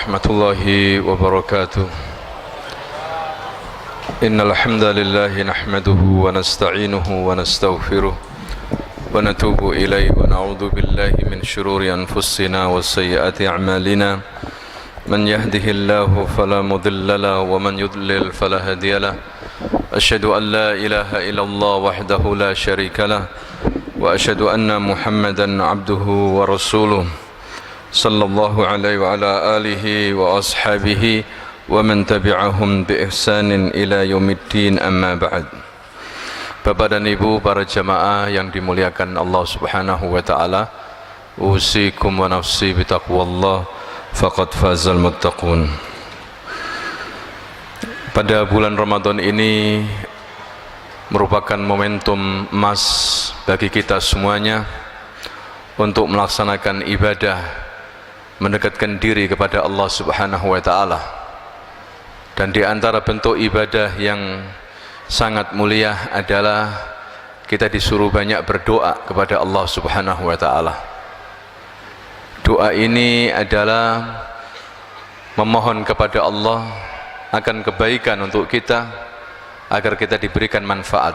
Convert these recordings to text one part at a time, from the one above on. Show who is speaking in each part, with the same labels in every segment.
Speaker 1: ورحمة الله وبركاته. إن الحمد لله نحمده ونستعينه ونستغفره ونتوب إليه ونعوذ بالله من شرور أنفسنا وسيئات أعمالنا. من يهده الله فلا مضل له ومن يضلل فلا هادي له. أشهد أن لا إله إلا الله وحده لا شريك له وأشهد أن محمدا عبده ورسوله صلى الله عليه وعلى آله وأصحابه ومن تبعهم بإحسان إلى يوم الدين. أما بعد. Bapak dan Ibu, para jamaah yang dimuliakan Allah Subhanahu wa taala, usikum wa nafsi bitaqwallah faqad fazal muttaqun. Pada bulan Ramadan ini merupakan momentum emas bagi kita semuanya untuk melaksanakan ibadah, mendekatkan diri kepada Allah Subhanahu wa taala. Dan di antara bentuk ibadah yang sangat mulia adalah kita disuruh banyak berdoa kepada Allah Subhanahu wa taala. Doa ini adalah memohon kepada Allah akan kebaikan untuk kita, agar kita diberikan manfaat,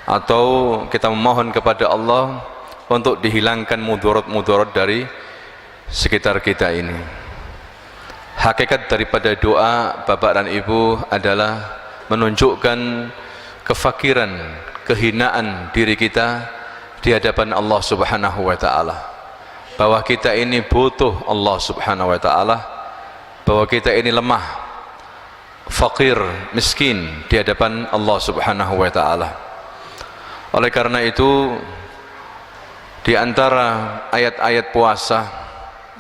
Speaker 1: atau kita memohon kepada Allah untuk dihilangkan mudarat-mudarat dari sekitar kita ini. Hakikat daripada doa Bapak dan Ibu adalah menunjukkan kefakiran, kehinaan diri kita di hadapan Allah Subhanahu wa taala, bahwa kita ini butuh Allah Subhanahu wa taala, bahwa kita ini lemah, fakir, miskin di hadapan Allah Subhanahu wa taala. Oleh karena itu, di antara ayat-ayat puasa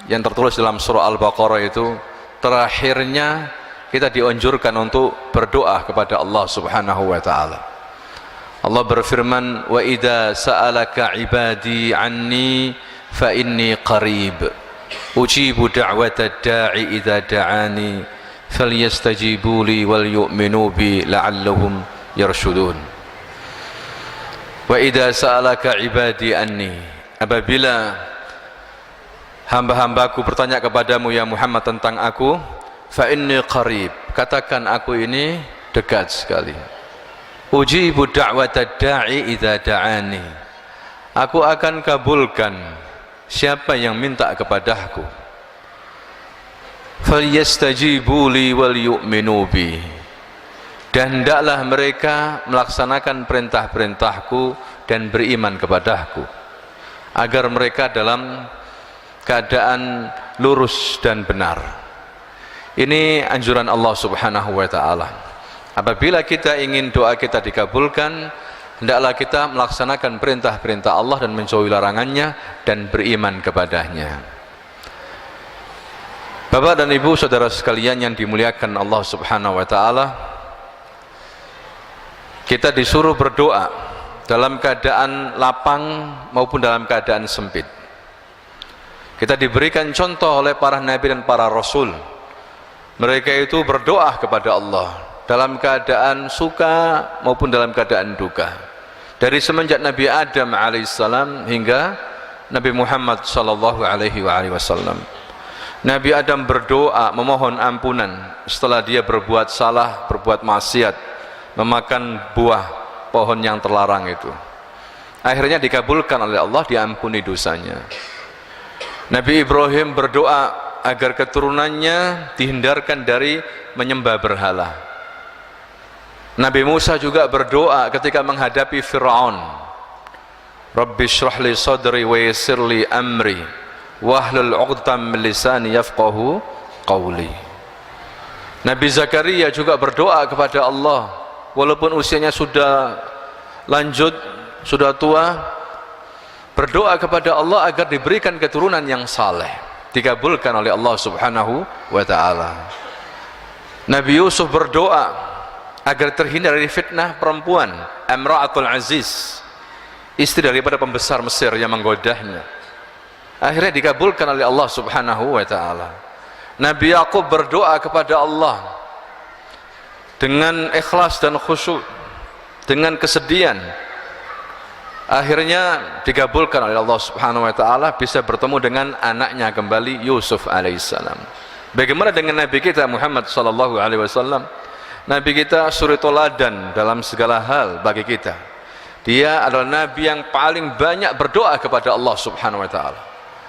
Speaker 1: yang tertulis dalam surah Al-Baqarah itu, terakhirnya kita dianjurkan untuk berdoa kepada Allah Subhanahu wa taala. Allah berfirman, "Wa idza sa'alaka 'ibadi 'anni fa inni qarib. Ujibu da'watad da'i idza da'ani falyastajibu li wal yu'minu bi la'allahum yarshudun." Wa idza sa'alaka 'ibadi 'anni, apabila hamba-hambaku bertanya kepadamu ya Muhammad tentang aku, fa inni qarib, katakan aku ini dekat sekali. Ujibu da'watad da'i idza da'ani, aku akan kabulkan siapa yang minta kepadaku. Falyastajibu li wal yu'minu bi, dan hendaklah mereka melaksanakan perintah-perintahku dan beriman kepadaku, agar mereka dalam keadaan lurus dan benar. Ini anjuran Allah Subhanahu wa taala. Apabila kita ingin doa kita dikabulkan, hendaklah kita melaksanakan perintah-perintah Allah dan menjauhi larangannya dan beriman kepadanya. Bapak dan Ibu, saudara sekalian yang dimuliakan Allah Subhanahu wa taala, kita disuruh berdoa dalam keadaan lapang maupun dalam keadaan sempit. Kita diberikan contoh oleh para nabi dan para rasul. Mereka itu berdoa kepada Allah dalam keadaan suka maupun dalam keadaan duka. Dari semenjak Nabi Adam alaihissalam hingga Nabi Muhammad sallallahu alaihi wasallam. Nabi Adam berdoa memohon ampunan setelah dia berbuat salah, berbuat maksiat, memakan buah pohon yang terlarang itu. Akhirnya dikabulkan oleh Allah, diampuni dosanya. Nabi Ibrahim berdoa agar keturunannya dihindarkan dari menyembah berhala. Nabi Musa juga berdoa ketika menghadapi Fir'aun, Rabbi shrah li sadri wa yassir li amri wahlul 'uqdatam min lisani yafqahu qawli. Nabi Zakaria juga berdoa kepada Allah, walaupun usianya sudah lanjut, sudah tua, berdoa kepada Allah agar diberikan keturunan yang saleh, dikabulkan oleh Allah Subhanahu wa taala. Nabi Yusuf berdoa agar terhindar dari fitnah perempuan Imra'atul Aziz, istri daripada pembesar Mesir yang menggodahnya. Akhirnya dikabulkan oleh Allah Subhanahu wa taala. Nabi Yakub berdoa kepada Allah dengan ikhlas dan khusyuk, dengan kesedihan. Akhirnya dikabulkan oleh Allah Subhanahu wa taala, bisa bertemu dengan anaknya kembali, Yusuf alaihissalam. Bagaimana dengan Nabi kita Muhammad sallallahu alaihi wasallam? Nabi kita suri toladan dalam segala hal bagi kita. Dia adalah Nabi yang paling banyak berdoa kepada Allah subhanahu wa ta'ala,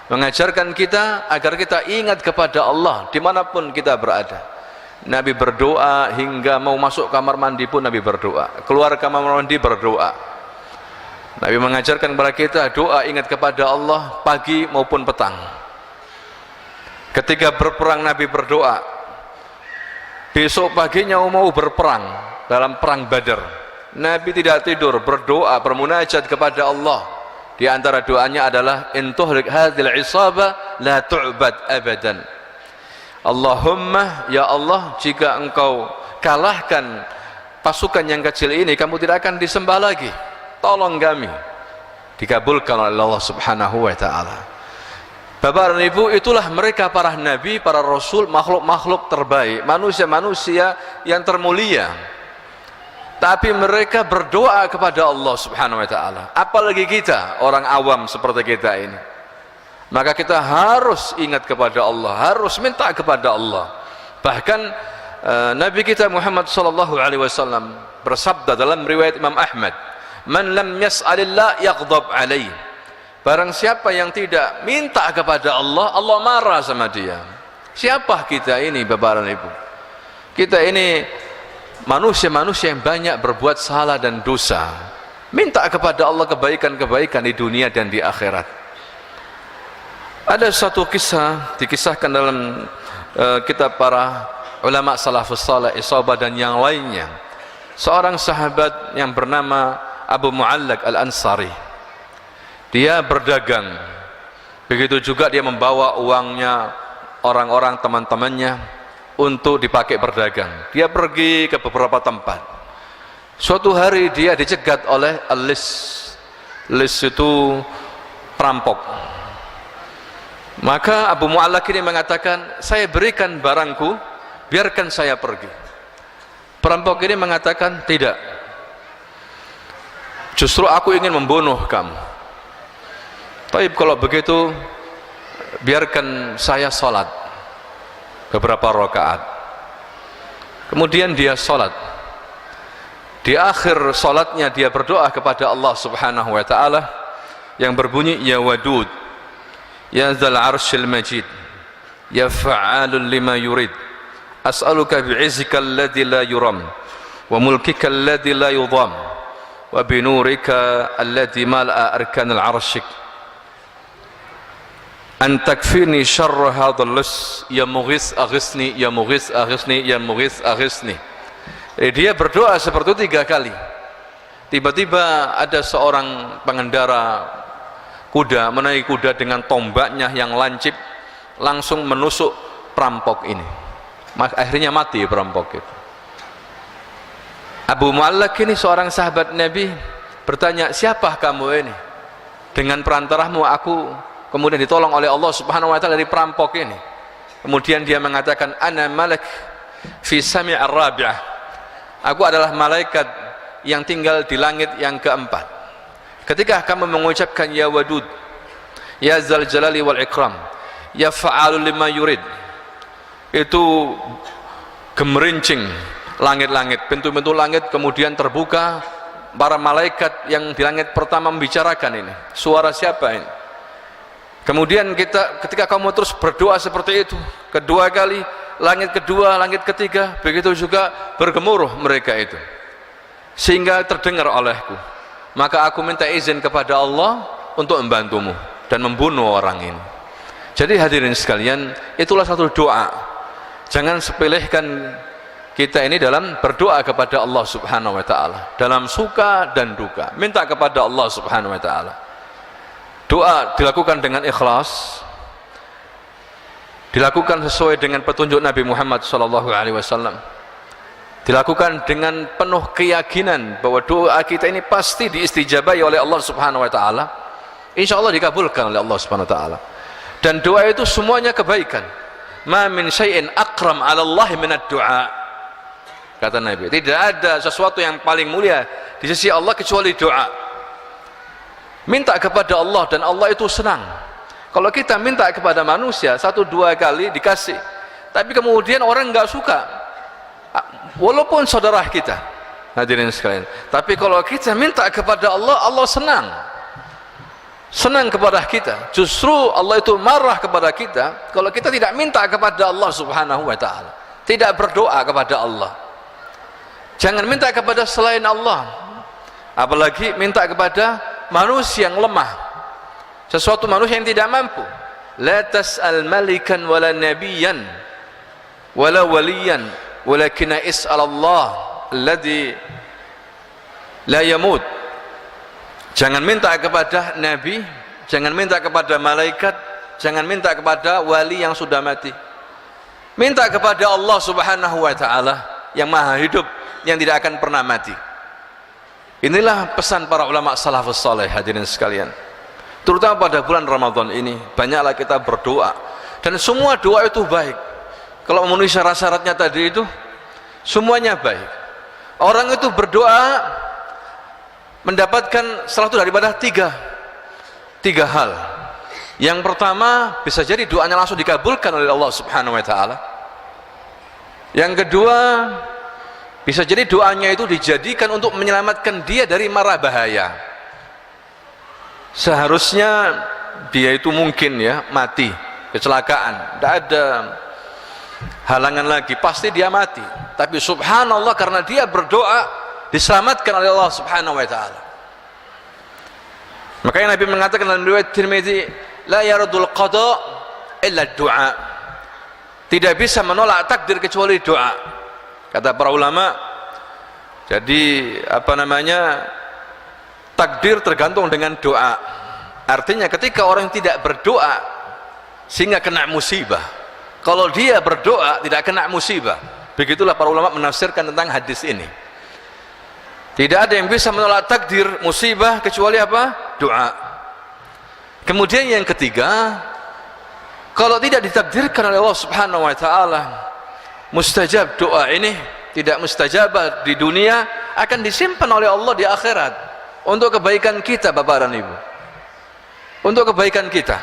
Speaker 1: mengajarkan kita agar kita ingat kepada Allah dimanapun kita berada. Nabi berdoa hingga mau masuk kamar mandi pun Nabi berdoa, keluar kamar mandi berdoa. Nabi mengajarkan kepada kita doa ingat kepada Allah pagi maupun petang. Ketika berperang Nabi berdoa. Besok paginya mau berperang dalam perang Badar, Nabi tidak tidur, berdoa, bermunajat kepada Allah. Di antara doanya adalah in tuhlik hadhil isaba la tu'bad abadan. Allahumma, ya Allah, jika engkau kalahkan pasukan yang kecil ini, kamu tidak akan disembah lagi, tolong kami. Dikabulkan oleh Allah subhanahu wa ta'ala. Bapak dan Ibu, itulah mereka para nabi, para rasul, makhluk-makhluk terbaik, manusia-manusia yang termulia. Tapi mereka berdoa kepada Allah subhanahu wa ta'ala. Apalagi kita, orang awam seperti kita ini. Maka kita harus ingat kepada Allah, harus minta kepada Allah. Bahkan Nabi kita Muhammad sallallahu alaihi wasallam bersabda dalam riwayat Imam Ahmad, "Man lam yas'alillah yaghdab alaihi." Barang siapa yang tidak minta kepada Allah, Allah marah sama dia. Siapa kita ini Bapak dan Ibu? Kita ini manusia-manusia yang banyak berbuat salah dan dosa. Minta kepada Allah kebaikan-kebaikan di dunia dan di akhirat. Ada satu kisah dikisahkan dalam kitab para ulama salafus salih, Isabah dan yang lainnya. Seorang sahabat yang bernama Abu Muallaq Al-Ansari. Dia berdagang, begitu juga dia membawa uangnya orang-orang teman-temannya untuk dipakai berdagang. Dia pergi ke beberapa tempat. Suatu hari dia dicegat oleh Lis. Lis itu perampok. Maka Abu Muallaq ini mengatakan, saya berikan barangku, biarkan saya pergi. Perampok ini mengatakan, tidak, justru aku ingin membunuh kamu. Tapi kalau begitu biarkan saya sholat beberapa rakaat. Kemudian dia sholat. Di akhir sholatnya dia berdoa kepada Allah subhanahu wa ta'ala yang berbunyi, ya wadud, ya dzal arsyil majid, ya fa'alun lima yurid, as'aluka bi'izzika alladhi la yuram, wa mulkika alladhi la yudham, wa binurika alladhi mala'a arkanal arsyik, an takfirni syarra hadzal lis, ya mughis aghisni, ya mughis aghisni, ya mughis aghisni. Dia berdoa seperti itu 3 kali. Tiba-tiba ada seorang pengendara kuda menaiki kuda dengan tombaknya yang lancip, langsung menusuk perampok ini. Akhirnya mati perampok itu. Abu Muallaq ini seorang sahabat Nabi bertanya, siapa kamu ini? Dengan perantaramu aku kemudian ditolong oleh Allah subhanahu wa ta'ala dari perampok ini. Kemudian dia mengatakan, ana malak fi sami' ar-rabi'ah, aku adalah malaikat yang tinggal di langit yang keempat. Ketika kamu mengucapkan ya wadud, ya zal jalali wal ikram, ya fa'alu lima yurid, itu gemerincing langit-langit, pintu-pintu langit kemudian terbuka. Para malaikat yang di langit pertama membicarakan ini, suara siapa ini? Kemudian ketika kamu terus berdoa seperti itu, kedua kali, langit kedua, langit ketiga, begitu juga bergemuruh mereka itu, sehingga terdengar olehku. Maka aku minta izin kepada Allah untuk membantumu dan membunuh orang ini. Jadi hadirin sekalian, itulah satu doa. Jangan sepelehkan kita ini dalam berdoa kepada Allah subhanahu wa ta'ala, dalam suka dan duka, minta kepada Allah subhanahu wa ta'ala. Doa dilakukan dengan ikhlas, dilakukan sesuai dengan petunjuk Nabi Muhammad SAW, dilakukan dengan penuh keyakinan bahwa doa kita ini pasti diistijabahi oleh Allah subhanahu wa ta'ala, insya Allah dikabulkan oleh Allah subhanahu wa ta'ala. Dan doa itu semuanya kebaikan. Ma min syai'in akram ala Allah minad doa, kata Nabi. Tidak ada sesuatu yang paling mulia di sisi Allah kecuali doa. Minta kepada Allah dan Allah itu senang. Kalau kita minta kepada manusia 1-2 kali dikasih, tapi kemudian orang nggak suka, walaupun saudara kita, hadirin sekalian. Tapi kalau kita minta kepada Allah, Allah senang kepada kita. Justru Allah itu marah kepada kita kalau kita tidak minta kepada Allah subhanahu wa ta'ala, tidak berdoa kepada Allah. Jangan minta kepada selain Allah, apalagi minta kepada manusia yang lemah, sesuatu manusia yang tidak mampu. La tas'al malikan wala nabiyan wala waliyan walakinna is'al Allah alladhi la yamut. Jangan minta kepada nabi, jangan minta kepada malaikat, jangan minta kepada wali yang sudah mati. Minta kepada Allah subhanahu wa ta'ala yang maha hidup, yang tidak akan pernah mati. Inilah pesan para ulama salafus saleh, hadirin sekalian. Terutama pada bulan Ramadan ini, banyaklah kita berdoa, dan semua doa itu baik. Kalau memenuhi syarat-syaratnya tadi itu, semuanya baik. Orang itu berdoa mendapatkan salah satu daripada tiga hal. Yang pertama, bisa jadi doanya langsung dikabulkan oleh Allah subhanahu wa ta'ala. Yang kedua, bisa jadi doanya itu dijadikan untuk menyelamatkan dia dari mara bahaya. Seharusnya dia itu mungkin ya mati, kecelakaan, tidak ada halangan lagi, pasti dia mati. Tapi subhanallah, karena dia berdoa, diselamatkan oleh Allah subhanahu wa ta'ala. Makanya Nabi mengatakan dalam riwayat Tirmidzi, la yaradul qada illa du'a. Tidak bisa menolak takdir kecuali doa, kata para ulama. Jadi takdir tergantung dengan doa. Artinya ketika orang tidak berdoa sehingga kena musibah, kalau dia berdoa tidak kena musibah. Begitulah para ulama menafsirkan tentang hadis ini. Tidak ada yang bisa menolak takdir musibah kecuali apa? Doa. Kemudian yang ketiga, kalau tidak ditakdirkan oleh Allah subhanahu wa ta'ala mustajab doa ini, tidak mustajabah di dunia, akan disimpan oleh Allah di akhirat untuk kebaikan kita, Bapak dan Ibu. Untuk kebaikan kita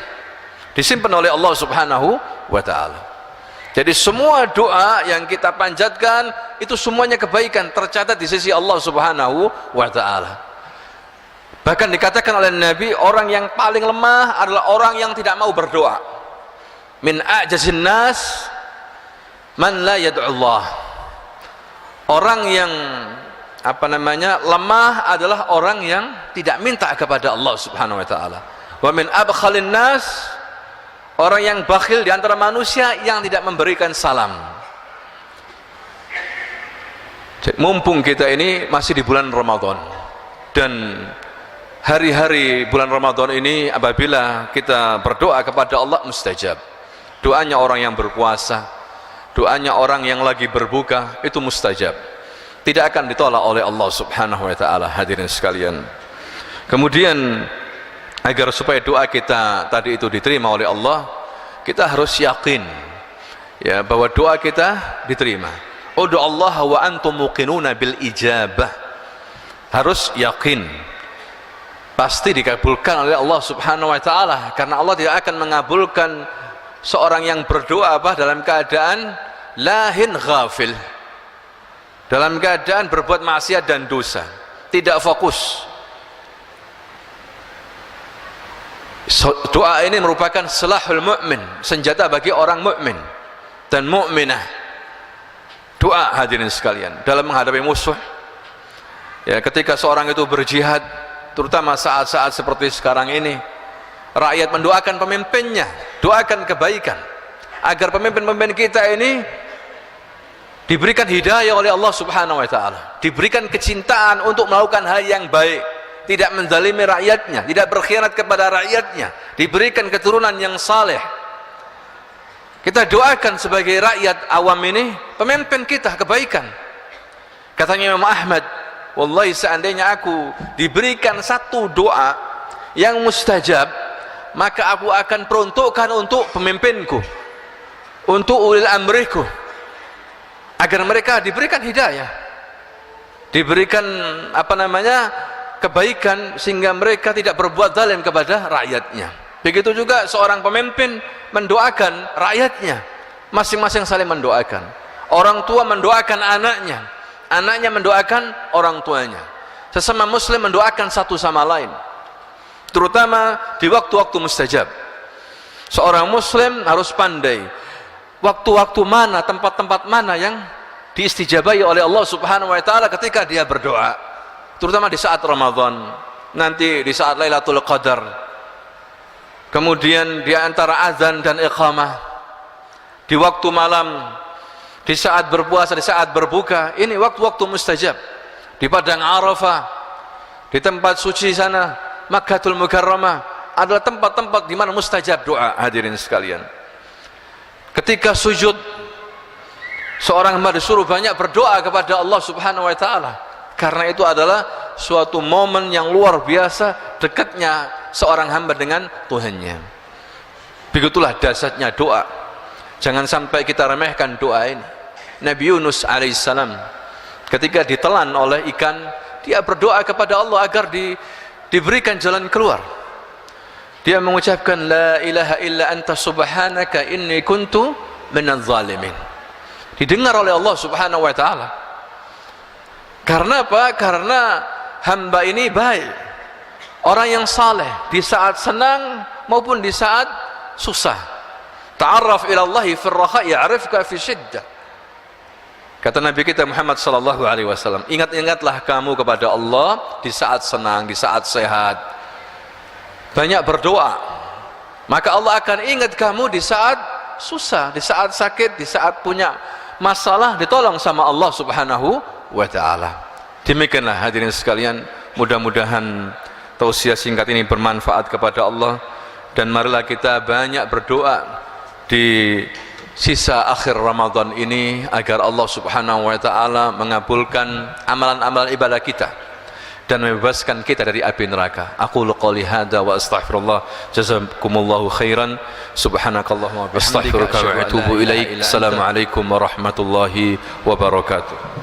Speaker 1: disimpan oleh Allah subhanahu wa ta'ala. Jadi semua doa yang kita panjatkan itu semuanya kebaikan, tercatat di sisi Allah subhanahu wa ta'ala. Bahkan dikatakan oleh Nabi, orang yang paling lemah adalah orang yang tidak mau berdoa. Min a'jazin nas man la yad'ullah. Orang yang lemah adalah orang yang tidak minta kepada Allah subhanahu wa ta'ala. Wa min abkhalin nas, orang yang bakhil di antara manusia yang tidak memberikan salam. Mumpung kita ini masih di bulan Ramadan, dan hari-hari bulan Ramadan ini apabila kita berdoa kepada Allah mustajab. Doanya orang yang berpuasa, doanya orang yang lagi berbuka, itu mustajab, tidak akan ditolak oleh Allah subhanahu wa ta'ala, hadirin sekalian. Kemudian agar supaya doa kita tadi itu diterima oleh Allah, kita harus yakin ya bahwa doa kita diterima. Ud'u Allah wa antum muqinuna bil ijabah. Harus yakin pasti dikabulkan oleh Allah subhanahu wa ta'ala, karena Allah tidak akan mengabulkan seorang yang berdoa dalam keadaan lahin ghafil, dalam keadaan berbuat maksiat dan dosa, tidak fokus. Doa ini merupakan silahul mu'min, senjata bagi orang mukmin dan mukminah. Doa, hadirin sekalian, dalam menghadapi musuh. Ya, ketika seorang itu berjihad, terutama saat-saat seperti sekarang ini, rakyat mendoakan pemimpinnya, doakan kebaikan agar pemimpin-pemimpin kita ini diberikan hidayah oleh Allah subhanahu wa ta'ala, diberikan kecintaan untuk melakukan hal yang baik, tidak menzalimi rakyatnya, tidak berkhianat kepada rakyatnya, diberikan keturunan yang saleh. Kita doakan sebagai rakyat awam ini pemimpin kita kebaikan. Katanya Imam Ahmad, wallahi seandainya aku diberikan satu doa yang mustajab, maka aku akan peruntukkan untuk pemimpinku, untuk ulil amriku, agar mereka diberikan hidayah, diberikan kebaikan, sehingga mereka tidak berbuat zalim kepada rakyatnya. Begitu juga seorang pemimpin mendoakan rakyatnya, masing-masing saling mendoakan. Orang tua mendoakan anaknya, anaknya mendoakan orang tuanya. Sesama muslim mendoakan satu sama lain, terutama di waktu-waktu mustajab. Seorang muslim harus pandai waktu-waktu mana, tempat-tempat mana yang diistijabahi oleh Allah Subhanahu wa taala ketika dia berdoa, terutama di saat Ramadan, nanti di saat Lailatul Qadar, kemudian di antara azan dan iqamah, di waktu malam, di saat berpuasa, di saat berbuka. Ini waktu-waktu mustajab. Di padang Arafah, di tempat suci sana, Makkatul Mukarramah, adalah tempat-tempat di mana mustajab doa. Hadirin sekalian, ketika sujud, seorang hamba disuruh banyak berdoa kepada Allah Subhanahu wa taala, karena itu adalah suatu momen yang luar biasa dekatnya seorang hamba dengan Tuhannya. Begitulah dasarnya doa. Jangan sampai kita remehkan doa ini. Nabi Yunus alaihissalam ketika ditelan oleh ikan, dia berdoa kepada Allah agar diberikan jalan keluar. Dia mengucapkan la ilaha illa anta subhanaka inni kuntu minadh zalimin. Didengar oleh Allah Subhanahu wa taala. Karena apa? Karena hamba ini baik, orang yang saleh, di saat senang maupun di saat susah. Ta'arraf ila Allahi fi ar-raha ya'rifka fi syiddah. Kata Nabi kita Muhammad sallallahu alaihi wasallam, ingat-ingatlah kamu kepada Allah di saat senang, di saat sehat. Banyak berdoa, maka Allah akan ingat kamu di saat susah, di saat sakit, di saat punya masalah, ditolong sama Allah Subhanahu wa taala. Demikianlah hadirin sekalian, mudah-mudahan tausiah singkat ini bermanfaat kepada Allah, dan marilah kita banyak berdoa di sisa akhir Ramadan ini agar Allah Subhanahu wa taala mengabulkan amalan-amalan ibadah kita dan membebaskan kita dari api neraka. Aqulu qouli hadza wa astaghfirullah. Jazakumullahu khairan. Subhanakallahumma wa bihamdika asyhadu an la ilaha illa anta. Assalamualaikum warahmatullahi wabarakatuh.